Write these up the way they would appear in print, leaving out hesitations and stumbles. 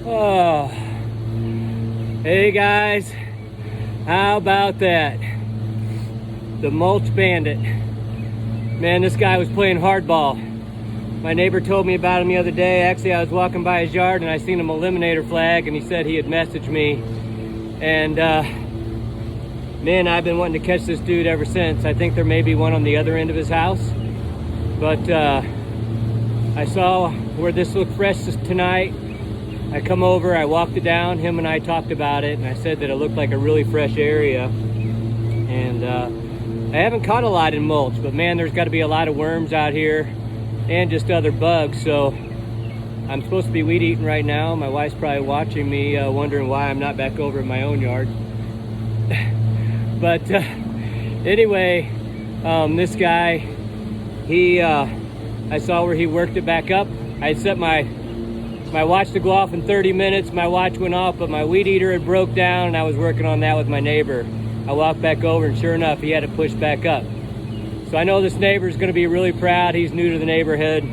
Oh, hey guys, how about that? The Mulch Bandit. Man, this guy was playing hardball. My neighbor told me about him the other day. Actually, I was walking by his yard and I seen a MOLiminator flag, and he said he had messaged me. And man, I've been wanting to catch this dude ever since. I think there may be one on the other end of his house. But I saw where this looked fresh tonight. I come over, I walked it down, him and I talked about it, and I said that it looked like a really fresh area. And I haven't caught a lot in mulch, but man, there's got to be a lot of worms out here and just other bugs. So I'm supposed to be weed eating right now. My wife's probably watching me, wondering why I'm not back over in my own yard. But anyway, this guy, I saw where he worked it back up. I had set my watch to go off in 30 minutes. My watch went off, but my weed eater had broke down, and I was working on that with my neighbor. I walked back over, and sure enough, he had it pushed back up. So I know this neighbor is going to be really proud. He's new to the neighborhood.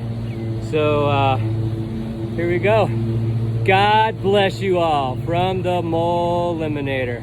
So here we go. God bless you all from the MOLiminator.